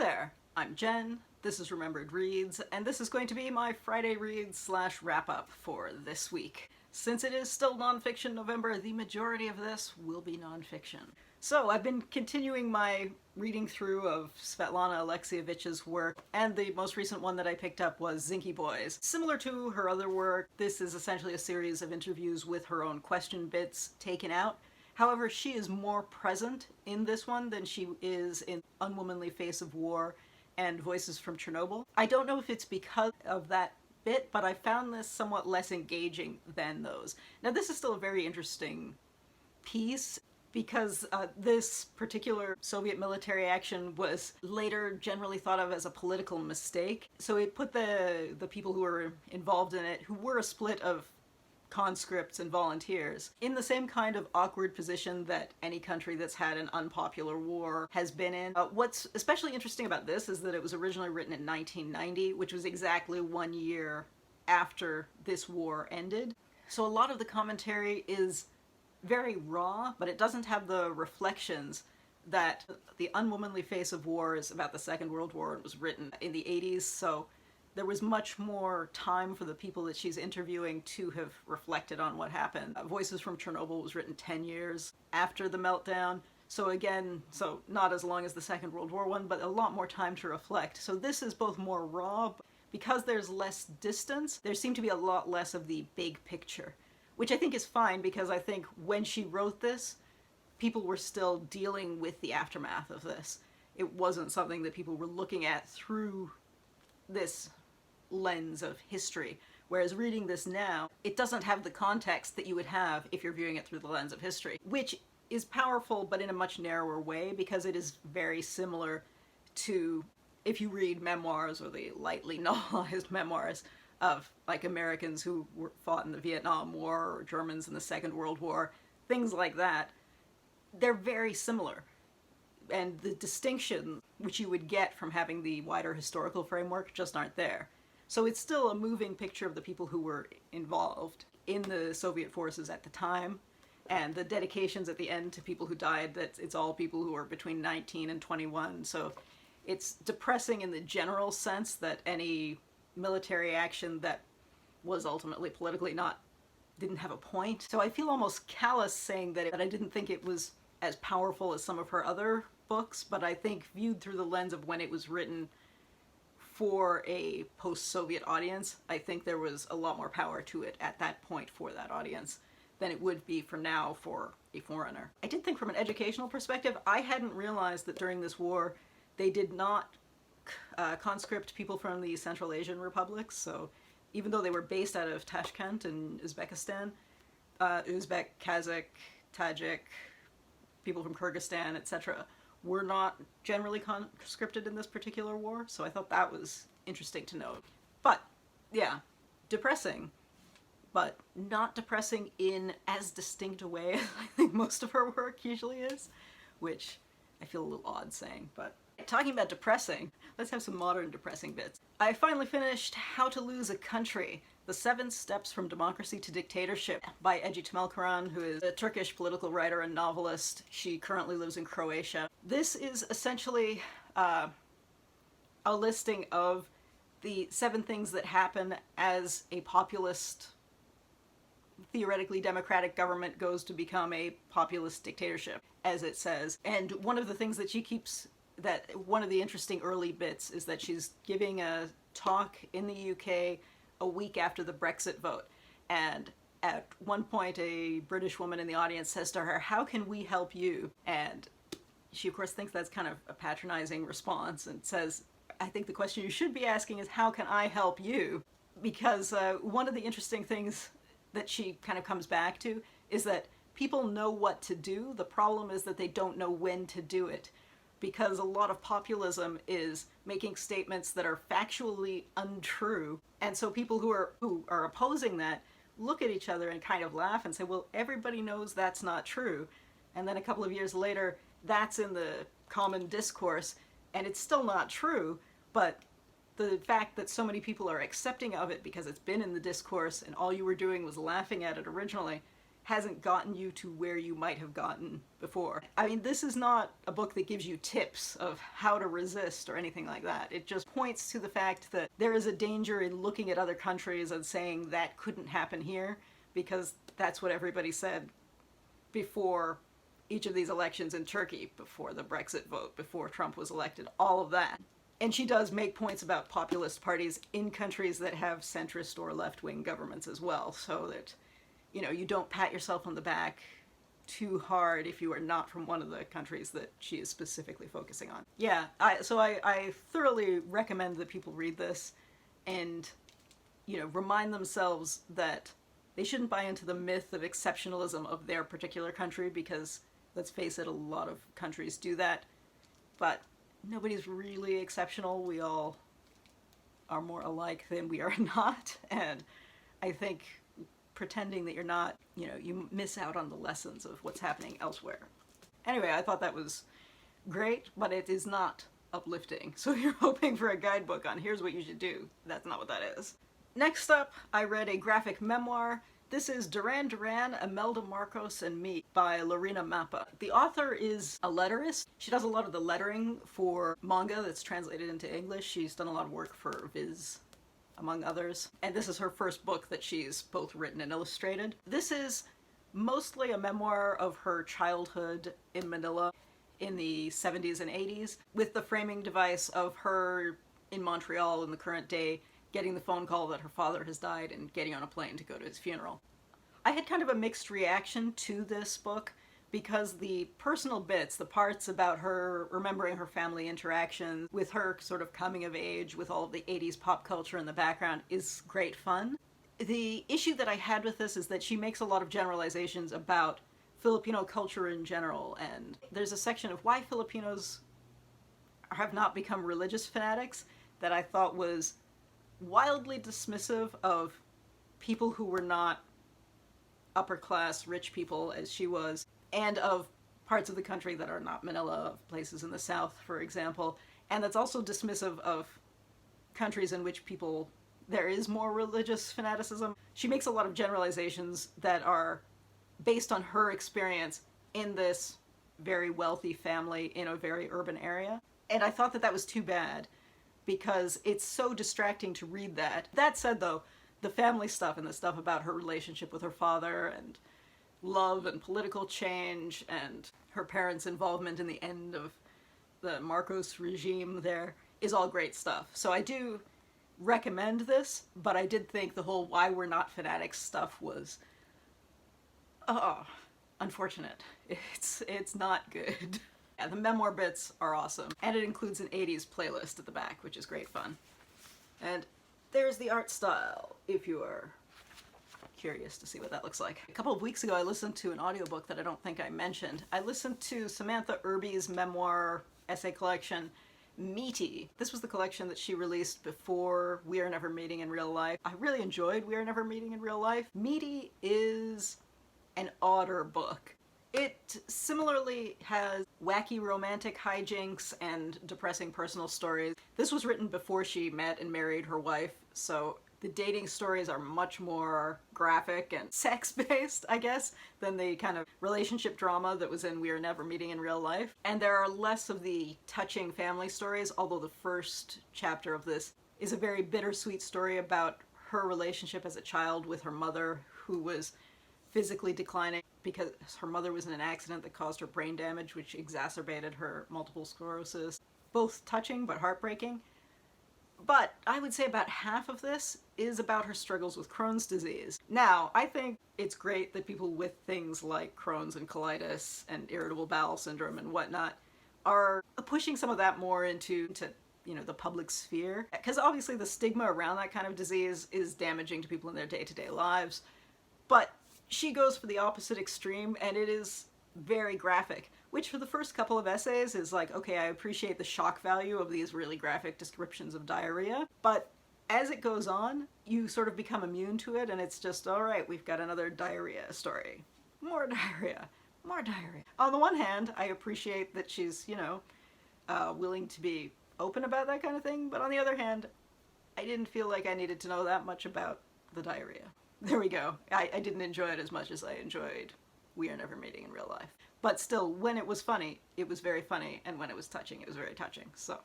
there, I'm Jen, this is Remembered Reads, and this is going to be my Friday Reads / wrap-up for this week. Since it is still nonfiction November, the majority of this will be nonfiction. So I've been continuing my reading through of Svetlana Alexievich's work, and the most recent one that I picked up was Dinky Boys. Similar to her other work, this is essentially a series of interviews with her own question bits taken out. However, she is more present in this one than she is in Unwomanly Face of War and Voices from Chernobyl. I don't know if it's because of that bit, but I found this somewhat less engaging than those. Now, this is still a very interesting piece because this particular Soviet military action was later generally thought of as a political mistake. So it put the people who were involved in it, who were a split of conscripts and volunteers, in the same kind of awkward position that any country that's had an unpopular war has been in. What's especially interesting about this is that it was originally written in 1990, which was exactly 1 year after this war ended. So a lot of the commentary is very raw, but it doesn't have the reflections that The Unwomanly Face of War is about the Second World War and was written in the 80s, so there was much more time for the people that she's interviewing to have reflected on what happened. Voices from Chernobyl was written 10 years after the meltdown, so again, not as long as the Second World War one, but a lot more time to reflect. So this is both more raw, because there's less distance, there seemed to be a lot less of the big picture, which I think is fine, because I think when she wrote this, people were still dealing with the aftermath of this. It wasn't something that people were looking at through this lens of history, whereas reading this now, it doesn't have the context that you would have if you're viewing it through the lens of history, which is powerful but in a much narrower way, because it is very similar to if you read memoirs or the lightly novelized memoirs of like Americans who fought in the Vietnam War or Germans in the Second World War, things like that. They're very similar. And the distinction which you would get from having the wider historical framework just aren't there. So it's still a moving picture of the people who were involved in the Soviet forces at the time, and the dedications at the end to people who died, that it's all people who are between 19 and 21. So it's depressing in the general sense that any military action that was ultimately politically didn't have a point. So I feel almost callous saying that I didn't think it was as powerful as some of her other books, but I think viewed through the lens of when it was written for a post-Soviet audience, I think there was a lot more power to it at that point for that audience than it would be for now for a foreigner. I did think from an educational perspective, I hadn't realized that during this war they did not conscript people from the Central Asian republics, so even though they were based out of Tashkent in Uzbekistan, Uzbek, Kazakh, Tajik, people from Kyrgyzstan, etc., were not generally conscripted in this particular war, so I thought that was interesting to note. But, yeah, depressing, but not depressing in as distinct a way as I think most of her work usually is, which I feel a little odd saying, but talking about depressing, let's have some modern depressing bits. I finally finished How to Lose a Country, The 7 Steps from Democracy to Dictatorship by Temelkuran, who is a Turkish political writer and novelist. She currently lives in Croatia. This is essentially a listing of the 7 things that happen as a populist, theoretically democratic government goes to become a populist dictatorship, as it says. And one of the things that she keeps, one of the interesting early bits is that she's giving a talk in the UK a week after the Brexit vote, and at one point a British woman in the audience says to her, "How can we help you?" And she of course thinks that's kind of a patronizing response and says, "I think the question you should be asking is, how can I help you?" Because one of the interesting things that she kind of comes back to is that people know what to do. The problem is that they don't know when to do it, because a lot of populism is making statements that are factually untrue. And so people who are opposing that look at each other and kind of laugh and say, well, everybody knows that's not true. And then a couple of years later, that's in the common discourse, and it's still not true, but the fact that so many people are accepting of it because it's been in the discourse and all you were doing was laughing at it originally hasn't gotten you to where you might have gotten before. I mean, this is not a book that gives you tips of how to resist or anything like that. It just points to the fact that there is a danger in looking at other countries and saying that couldn't happen here, because that's what everybody said before each of these elections in Turkey, before the Brexit vote, before Trump was elected, all of that. And she does make points about populist parties in countries that have centrist or left-wing governments as well, so that, you know, you don't pat yourself on the back too hard if you are not from one of the countries that she is specifically focusing on. Yeah, I thoroughly recommend that people read this and, you know, remind themselves that they shouldn't buy into the myth of exceptionalism of their particular country, because, let's face it, a lot of countries do that. But nobody's really exceptional. We all are more alike than we are not. And I think pretending that you're not, you know, you miss out on the lessons of what's happening elsewhere. Anyway, I thought that was great, but it is not uplifting. So if you're hoping for a guidebook on here's what you should do, that's not what that is. Next up, I read a graphic memoir. This is Duran, Imelda, Marcos, and Me by Lorina Mapa. The author is a letterist. She does a lot of the lettering for manga that's translated into English. She's done a lot of work for Viz, among others. And this is her first book that she's both written and illustrated. This is mostly a memoir of her childhood in Manila in the 70s and 80s, with the framing device of her in Montreal in the current day, getting the phone call that her father has died and getting on a plane to go to his funeral. I had kind of a mixed reaction to this book because the personal bits, the parts about her remembering her family interactions, with her sort of coming of age, with all of the 80s pop culture in the background, is great fun. The issue that I had with this is that she makes a lot of generalizations about Filipino culture in general, and there's a section of why Filipinos have not become religious fanatics that I thought was wildly dismissive of people who were not upper class rich people as she was, and of parts of the country that are not Manila, of places in the South, for example. And that's also dismissive of countries in which there is more religious fanaticism. She makes a lot of generalizations that are based on her experience in this very wealthy family in a very urban area. And I thought that that was too bad, because it's so distracting to read that. That said, though, the family stuff and the stuff about her relationship with her father and love and political change and her parents' involvement in the end of the Marcos regime there is all great stuff. So I do recommend this, but I did think the whole why we're not fanatics stuff was unfortunate. It's not good. Yeah, the memoir bits are awesome, and it includes an 80s playlist at the back, which is great fun. And there's the art style, if you are curious to see what that looks like. A couple of weeks ago, I listened to an audiobook that I don't think I mentioned. I listened to Samantha Irby's memoir essay collection, Meaty. This was the collection that she released before We Are Never Meeting in Real Life. I really enjoyed We Are Never Meeting in Real Life. Meaty is an odder book. It similarly has wacky romantic hijinks and depressing personal stories. This was written before she met and married her wife, so the dating stories are much more graphic and sex-based, I guess, than the kind of relationship drama that was in We Are Never Meeting in Real Life. And there are less of the touching family stories, although the first chapter of this is a very bittersweet story about her relationship as a child with her mother, who was physically declining because her mother was in an accident that caused her brain damage, which exacerbated her multiple sclerosis. Both touching but heartbreaking. But I would say about half of this is about her struggles with Crohn's disease. Now, I think it's great that people with things like Crohn's and colitis and irritable bowel syndrome and whatnot are pushing some of that more into you know, the public sphere. Because obviously the stigma around that kind of disease is damaging to people in their day-to-day lives. But she goes for the opposite extreme, and it is very graphic, which for the first couple of essays is like, okay, I appreciate the shock value of these really graphic descriptions of diarrhea, but as it goes on, you sort of become immune to it, and it's just, all right, we've got another diarrhea story. More diarrhea. More diarrhea. On the one hand, I appreciate that she's, you know, willing to be open about that kind of thing, but on the other hand, I didn't feel like I needed to know that much about the diarrhea. There we go. I didn't enjoy it as much as I enjoyed We Are Never Meeting in Real Life. But still, when it was funny, it was very funny, and when it was touching, it was very touching. So,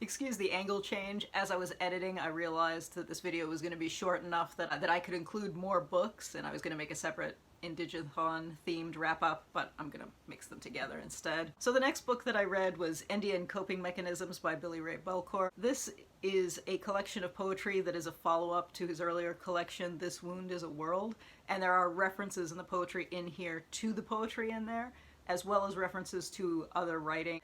excuse the angle change. As I was editing, I realized that this video was going to be short enough that I could include more books, and I was going to make a separate indigathon themed wrap-up, but I'm gonna mix them together instead. So the next book that I read was Indian Coping Mechanisms by Ray Belcourt. This is a collection of poetry that is a follow-up to his earlier collection, This Wound is a World, and there are references in the poetry in here to the poetry in there, as well as references to other writing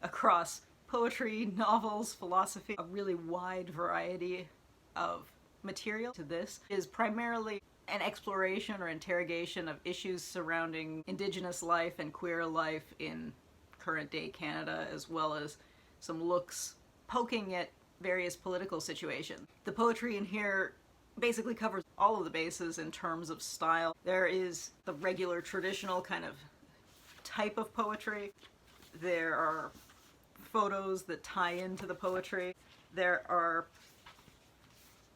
across poetry, novels, philosophy, a really wide variety of material. To this is primarily an exploration or interrogation of issues surrounding Indigenous life and queer life in current day Canada, as well as some looks poking at various political situations. The poetry in here basically covers all of the bases in terms of style. There is the regular traditional kind of type of poetry. There are photos that tie into the poetry. There are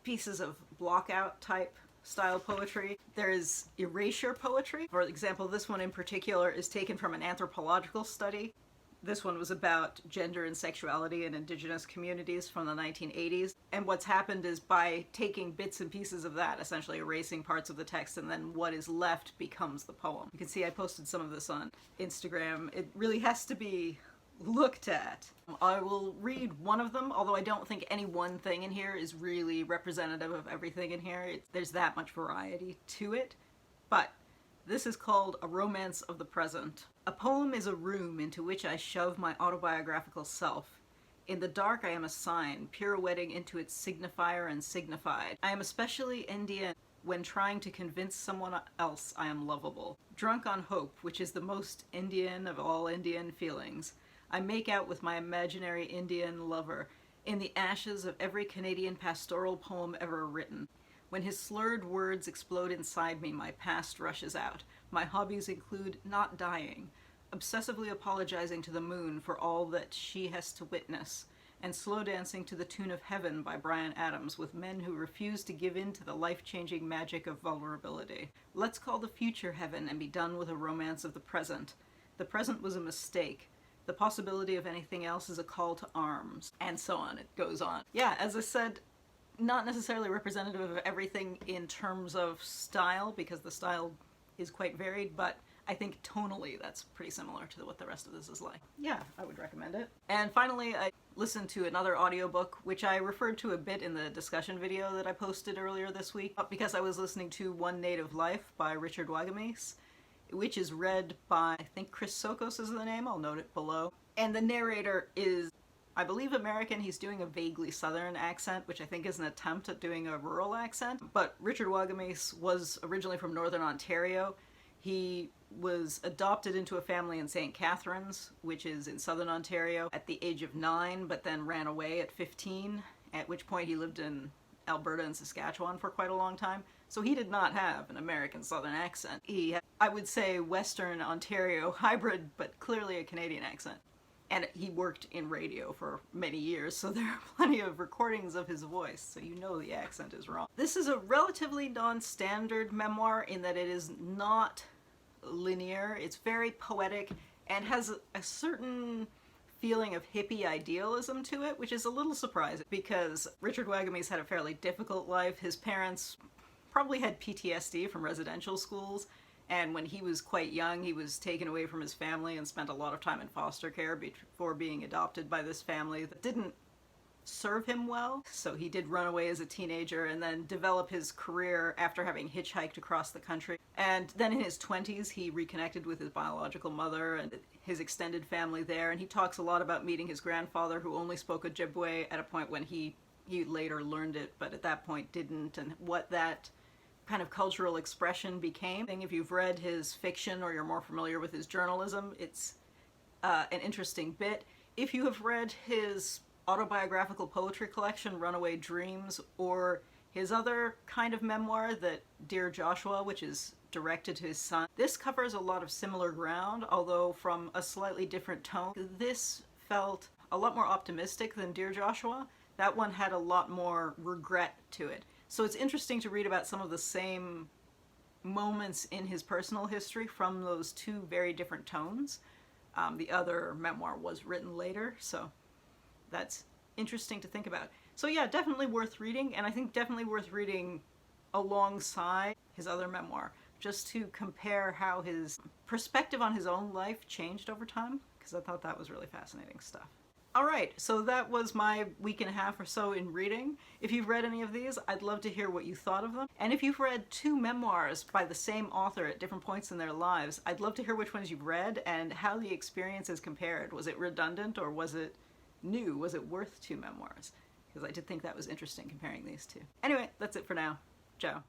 pieces of blockout type style poetry. There is erasure poetry. For example, this one in particular is taken from an anthropological study. This one was about gender and sexuality in Indigenous communities from the 1980s. And what's happened is by taking bits and pieces of that, essentially erasing parts of the text, and then what is left becomes the poem. You can see I posted some of this on Instagram. It really has to be looked at. I will read one of them, although I don't think any one thing in here is really representative of everything in here. There's that much variety to it. But this is called A Romance of the Present. A poem is a room into which I shove my autobiographical self. In the dark I am a sign, pirouetting into its signifier and signified. I am especially Indian when trying to convince someone else I am lovable. Drunk on hope, which is the most Indian of all Indian feelings, I make out with my imaginary Indian lover in the ashes of every Canadian pastoral poem ever written. When his slurred words explode inside me, my past rushes out. My hobbies include not dying, obsessively apologizing to the moon for all that she has to witness, and slow dancing to the tune of Heaven by Bryan Adams with men who refuse to give in to the life-changing magic of vulnerability. Let's call the future heaven and be done with a romance of the present. The present was a mistake. The possibility of anything else is a call to arms, and so on. It goes on. Yeah, as I said, not necessarily representative of everything in terms of style, because the style is quite varied, but I think tonally that's pretty similar to what the rest of this is like. Yeah, I would recommend it. And finally, I listened to another audiobook, which I referred to a bit in the discussion video that I posted earlier this week, because I was listening to One Native Life by Richard Wagamese, which is read by, I think Chris Sokos is the name, I'll note it below. And the narrator is, I believe, American. He's doing a vaguely southern accent, which I think is an attempt at doing a rural accent. But Richard Wagamese was originally from Northern Ontario. He was adopted into a family in St. Catharines, which is in Southern Ontario, at the age of 9, but then ran away at 15, at which point he lived in Alberta and Saskatchewan for quite a long time. So he did not have an American Southern accent. He had, I would say, Western Ontario hybrid, but clearly a Canadian accent. And he worked in radio for many years, so there are plenty of recordings of his voice, so you know the accent is wrong. This is a relatively non-standard memoir in that it is not linear. It's very poetic and has a certain feeling of hippie idealism to it, which is a little surprising because Richard Wagamese had a fairly difficult life. His parents probably had PTSD from residential schools, and when he was quite young, he was taken away from his family and spent a lot of time in foster care before being adopted by this family that didn't serve him well. So he did run away as a teenager and then develop his career after having hitchhiked across the country. And then in his 20s, he reconnected with his biological mother and his extended family there. And he talks a lot about meeting his grandfather, who only spoke Ojibwe at a point when he later learned it, but at that point didn't, and what that kind of cultural expression became. If you've read his fiction or you're more familiar with his journalism, it's an interesting bit. If you have read his autobiographical poetry collection, Runaway Dreams, or his other kind of memoir, that Dear Joshua, which is directed to his son, this covers a lot of similar ground, although from a slightly different tone. This felt a lot more optimistic than Dear Joshua. That one had a lot more regret to it. So it's interesting to read about some of the same moments in his personal history from those two very different tones. The other memoir was written later, so that's interesting to think about. So yeah, definitely worth reading, and I think definitely worth reading alongside his other memoir, just to compare how his perspective on his own life changed over time, because I thought that was really fascinating stuff. Alright, so that was my week and a half or so in reading. If you've read any of these, I'd love to hear what you thought of them. And if you've read two memoirs by the same author at different points in their lives, I'd love to hear which ones you've read and how the experiences compared. Was it redundant or was it new? Was it worth two memoirs? Because I did think that was interesting comparing these two. Anyway, that's it for now. Ciao.